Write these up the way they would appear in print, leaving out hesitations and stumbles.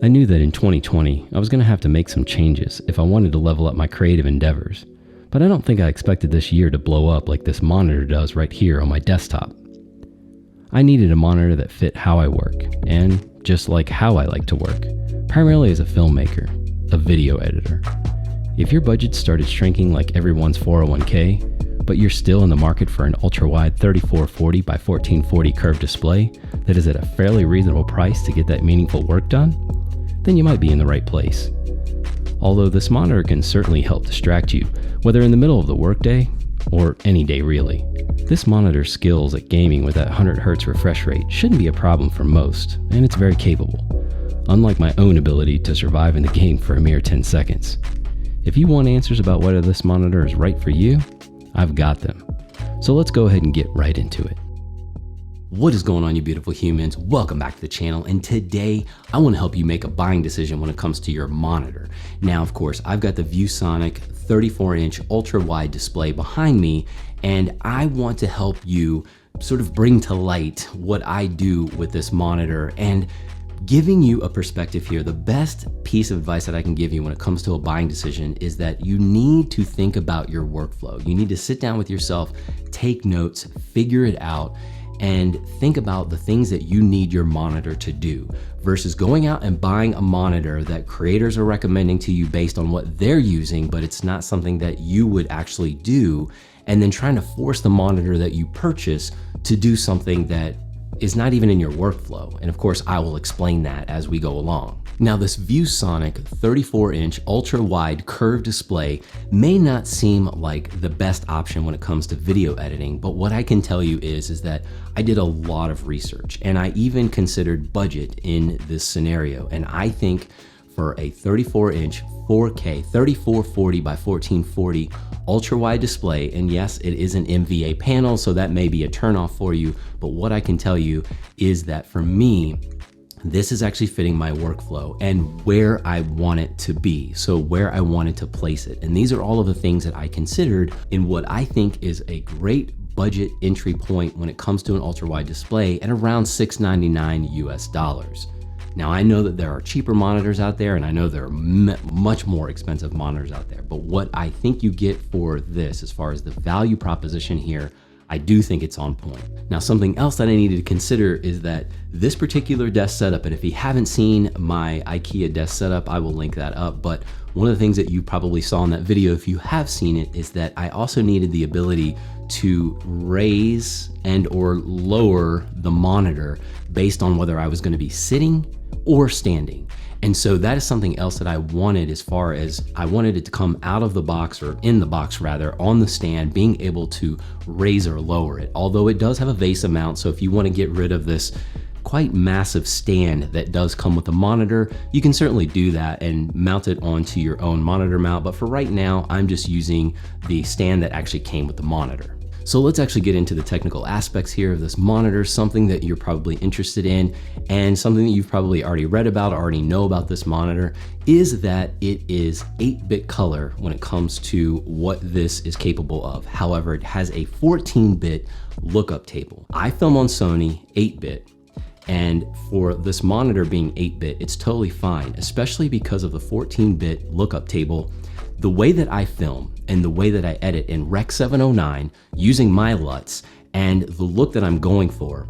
I knew that in 2020, I was going to have to make some changes if I wanted to level up my creative endeavors, but I don't think I expected this year to blow up like this monitor does right here on my desktop. I needed a monitor that fit how I work, and just like how I like to work, primarily as a filmmaker, a video editor. If your budget started shrinking like everyone's 401k, but you're still in the market for an ultra-wide 3440 by 1440 curved display that is at a fairly reasonable price to get that meaningful work done, then you might be in the right place. Although this monitor can certainly help distract you, whether in the middle of the workday or any day really. This monitor's skills at gaming with that 100Hz refresh rate shouldn't be a problem for most, and it's very capable, unlike my own ability to survive in the game for a mere 10 seconds. If you want answers about whether this monitor is right for you, I've got them. So let's go ahead and get right into it. What is going on, you beautiful humans? Welcome back to the channel, and today I want to help you make a buying decision when it comes to your monitor. Now, of course, I've got the Viewsonic 34-inch ultra-wide display behind me, and I want to help you sort of bring to light what I do with this monitor and giving you a perspective here. The best piece of advice that I can give you when it comes to a buying decision is that you need to think about your workflow. You need to sit down with yourself, take notes, figure it out, and think about the things that you need your monitor to do versus going out and buying a monitor that creators are recommending to you based on what they're using, but it's not something that you would actually do, and then trying to force the monitor that you purchase to do something that is not even in your workflow. And of course, I will explain that as we go along. Now, this Viewsonic 34-inch ultra-wide curved display may not seem like the best option when it comes to video editing, but what I can tell you is that I did a lot of research and I even considered budget in this scenario. And I think for a 34-inch 4K 3440 by 1440 ultra-wide display, and yes, it is an MVA panel, so that may be a turnoff for you, but what I can tell you is that for me, this is actually fitting my workflow and where I want it to be, so where I wanted to place it. And these are all of the things that I considered in what I think is a great budget entry point when it comes to an ultra-wide display at around $699 US. Now, I know that there are cheaper monitors out there, and I know there are much more expensive monitors out there, but what I think you get for this, as far as the value proposition here, I do think it's on point. Now, something else that I needed to consider is that this particular desk setup, and if you haven't seen my IKEA desk setup, I will link that up, but one of the things that you probably saw in that video, if you have seen it, is that I also needed the ability to raise and or lower the monitor based on whether I was going to be sitting or standing. And so that is something else that I wanted, as far as I wanted it to come out of the box, or in the box rather, on the stand, being able to raise or lower it. Although it does have a VESA mount, so if you want to get rid of this quite massive stand that does come with the monitor, you can certainly do that and mount it onto your own monitor mount. But for right now, I'm just using the stand that actually came with the monitor. So let's actually get into the technical aspects here of this monitor, something that you're probably interested in, and something that you've probably already read about, already know about this monitor, is that it is 8-bit color when it comes to what this is capable of. However, it has a 14-bit lookup table. I film on Sony 8-bit, and for this monitor being 8-bit, it's totally fine, especially because of the 14-bit lookup table. The way that I film and the way that I edit in Rec 709 using my LUTs and the look that I'm going for,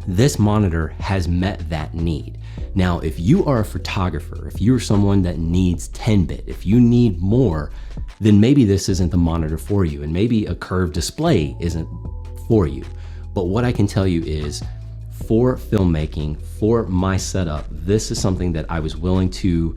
this monitor has met that need. Now, if you are a photographer, if you're someone that needs 10-bit, if you need more, then maybe this isn't the monitor for you, and maybe a curved display isn't for you. But what I can tell you is, for filmmaking, for my setup, this is something that I was willing to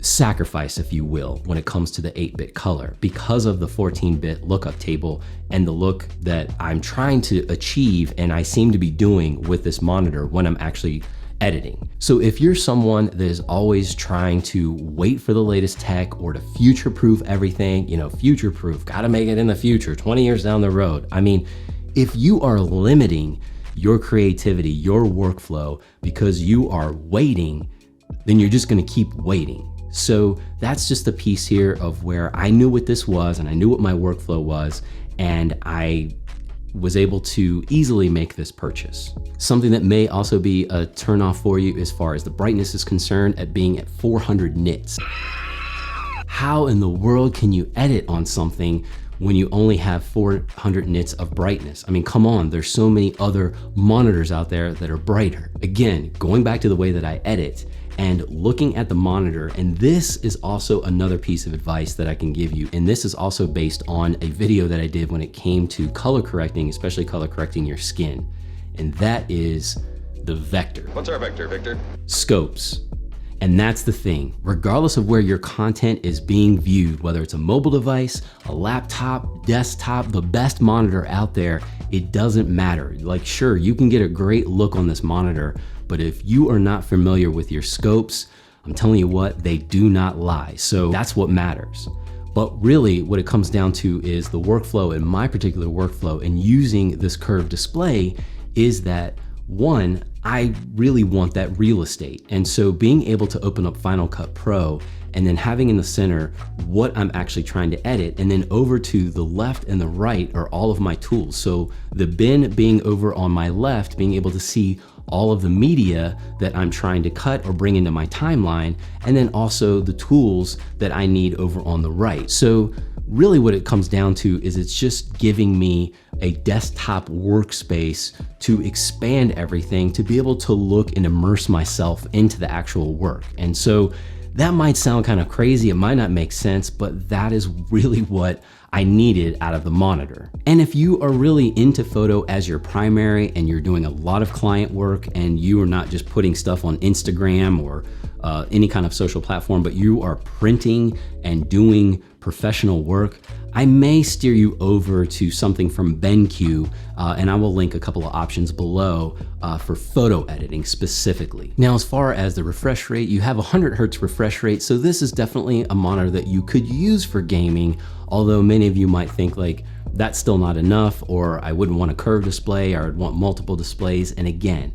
sacrifice, if you will, when it comes to the 8-bit color, because of the 14-bit lookup table and the look that I'm trying to achieve and I seem to be doing with this monitor when I'm actually editing. So if you're someone that is always trying to wait for the latest tech or to future-proof everything, future-proof, gotta make it in the future, 20 years down the road. I mean, if you are limiting your creativity, your workflow, because you are waiting, then you're just gonna keep waiting. So that's just the piece here of where I knew what this was and I knew what my workflow was, and I was able to easily make this purchase. Something that may also be a turnoff for you as far as the brightness is concerned at being at 400 nits. How in the world can you edit on something when you only have 400 nits of brightness? I mean, come on, there's so many other monitors out there that are brighter. Again, going back to the way that I edit and looking at the monitor, and this is also another piece of advice that I can give you, and this is also based on a video that I did when it came to color correcting, especially color correcting your skin, and that is the vector. What's our vector, Victor? Scopes. And that's the thing, regardless of where your content is being viewed, whether it's a mobile device, a laptop, desktop, the best monitor out there, it doesn't matter. Like, sure, you can get a great look on this monitor, but if you are not familiar with your scopes, I'm telling you what, they do not lie. So that's what matters. But really what it comes down to is the workflow, and my particular workflow in using this curved display is that, one, I really want that real estate. And so being able to open up Final Cut Pro and then having in the center what I'm actually trying to edit, and then over to the left and the right are all of my tools. So the bin being over on my left, being able to see all of the media that I'm trying to cut or bring into my timeline, and then also the tools that I need over on the right. So really what it comes down to is it's just giving me a desktop workspace to expand everything, to be able to look and immerse myself into the actual work. And so that might sound kind of crazy, it might not make sense, but that is really what I needed out of the monitor. And if you are really into photo as your primary and you're doing a lot of client work and you are not just putting stuff on Instagram or any kind of social platform, but you are printing and doing professional work, I may steer you over to something from BenQ, and I will link a couple of options below for photo editing specifically. Now, as far as the refresh rate, you have 100 Hertz refresh rate, so this is definitely a monitor that you could use for gaming, although many of you might think like, that's still not enough, or I wouldn't want a curved display, or I'd want multiple displays. And again,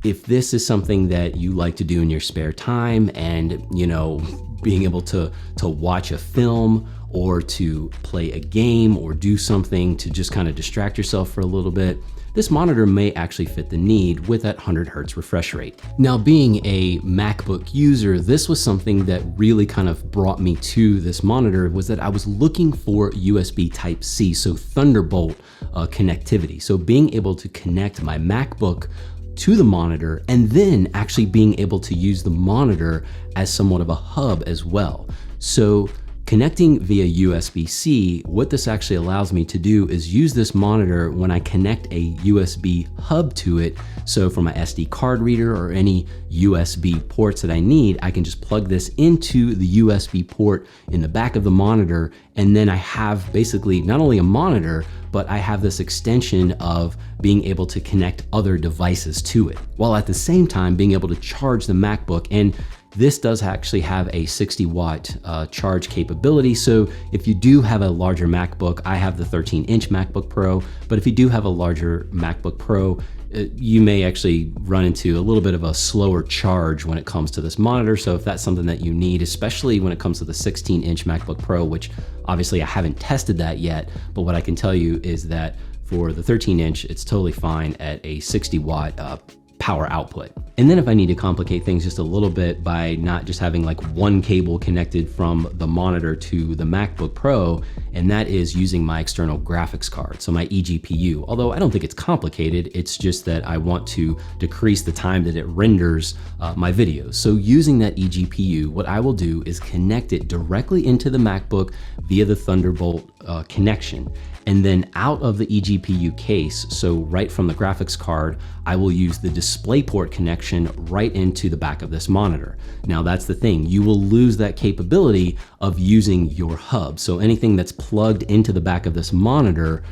if this is something that you like to do in your spare time and, you know, being able to watch a film or to play a game or do something to just kind of distract yourself for a little bit, this monitor may actually fit the need with that 100 Hertz refresh rate. Now, being a MacBook user, this was something that really kind of brought me to this monitor, was that I was looking for USB Type-C, so Thunderbolt connectivity. So being able to connect my MacBook to the monitor and then actually being able to use the monitor as somewhat of a hub as well. So connecting via USB-C, what this actually allows me to do is use this monitor when I connect a USB hub to it. So for my SD card reader or any USB ports that I need, I can just plug this into the USB port in the back of the monitor, and then I have basically not only a monitor, but I have this extension of being able to connect other devices to it, while at the same time being able to charge the MacBook. And this does actually have a 60-watt charge capability. So if you do have a larger MacBook, I have the 13-inch MacBook Pro, but if you do have a larger MacBook Pro, you may actually run into a little bit of a slower charge when it comes to this monitor. So if that's something that you need, especially when it comes to the 16-inch MacBook Pro, which obviously I haven't tested that yet, but what I can tell you is that for the 13-inch, it's totally fine at a 60-watt power output. And then if I need to complicate things just a little bit by not just having like one cable connected from the monitor to the MacBook Pro, and that is using my external graphics card, so my eGPU. Although I don't think it's complicated, it's just that I want to decrease the time that it renders my videos. So using that eGPU, what I will do is connect it directly into the MacBook via the Thunderbolt connection. And then out of the eGPU case, so right from the graphics card, I will use the DisplayPort connection right into the back of this monitor. Now that's the thing, you will lose that capability of using your hub. So anything that's plugged into the back of this monitor,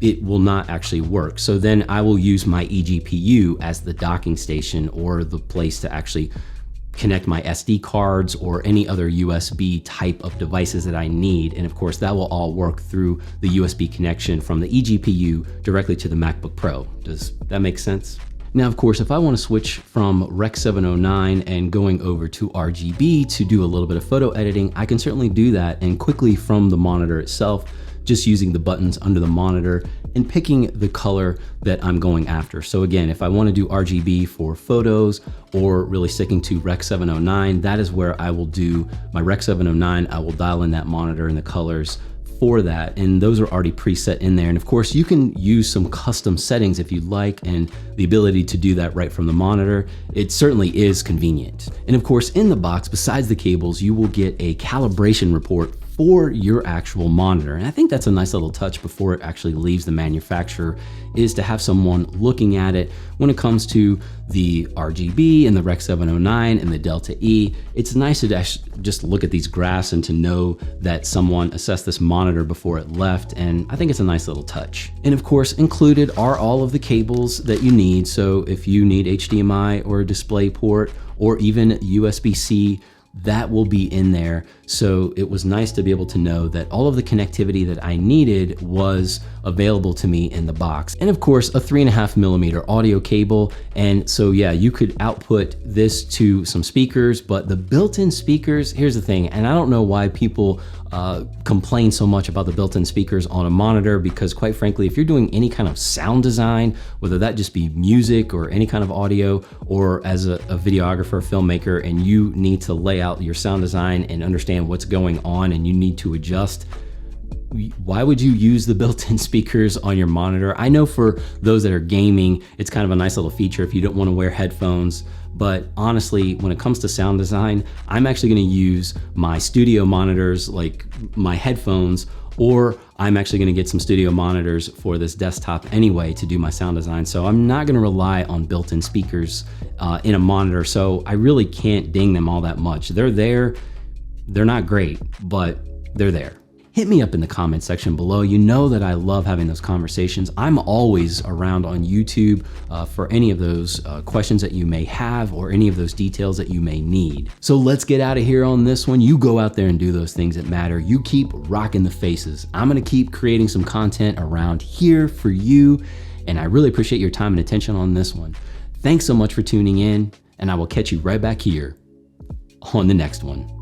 it will not actually work. So then I will use my eGPU as the docking station or the place to actually connect my SD cards or any other USB type of devices that I need. And of course, that will all work through the USB connection from the eGPU directly to the MacBook Pro. Does that make sense? Now, of course, if I want to switch from Rec 709 and going over to RGB to do a little bit of photo editing, I can certainly do that, and quickly from the monitor itself, just using the buttons under the monitor. and picking the color that I'm going after. So again, if I want to do RGB for photos or really sticking to Rec 709, that is where I will do my Rec 709. I will dial in that monitor and the colors for that, and those are already preset in there. And of course, you can use some custom settings if you'd like, and the ability to do that right from the monitor, it certainly is convenient. And of course, in the box, besides the cables, you will get a calibration report for your actual monitor. And I think that's a nice little touch before it actually leaves the manufacturer, is to have someone looking at it when it comes to the RGB and the Rec 709 and the Delta E. It's nice to just look at these graphs and to know that someone assessed this monitor before it left, and I think it's a nice little touch. And of course, included are all of the cables that you need. So if you need HDMI or a display port or even USB-C, that will be in there. So it was nice to be able to know that all of the connectivity that I needed was available to me in the box. And of course, a 3.5mm audio cable. And so yeah, you could output this to some speakers, but the built-in speakers, here's the thing, and I don't know why people complain so much about the built-in speakers on a monitor, because quite frankly, if you're doing any kind of sound design, whether that just be music or any kind of audio, or as a videographer, filmmaker, and you need to lay out your sound design and understand what's going on and you need to adjust, why would you use the built-in speakers on your monitor? I know for those that are gaming, it's kind of a nice little feature if you don't want to wear headphones. But honestly, when it comes to sound design, I'm actually going to use my studio monitors, like my headphones, or I'm actually going to get some studio monitors for this desktop anyway to do my sound design. So I'm not going to rely on built-in speakers in a monitor. So I really can't ding them all that much. They're there. They're not great, but they're there. Hit me up in the comment section below. You know that I love having those conversations. I'm always around on YouTube for any of those questions that you may have or any of those details that you may need. So let's get out of here on this one. You go out there and do those things that matter. You keep rocking the faces. I'm gonna keep creating some content around here for you, and I really appreciate your time and attention on this one. Thanks so much for tuning in, and I will catch you right back here on the next one.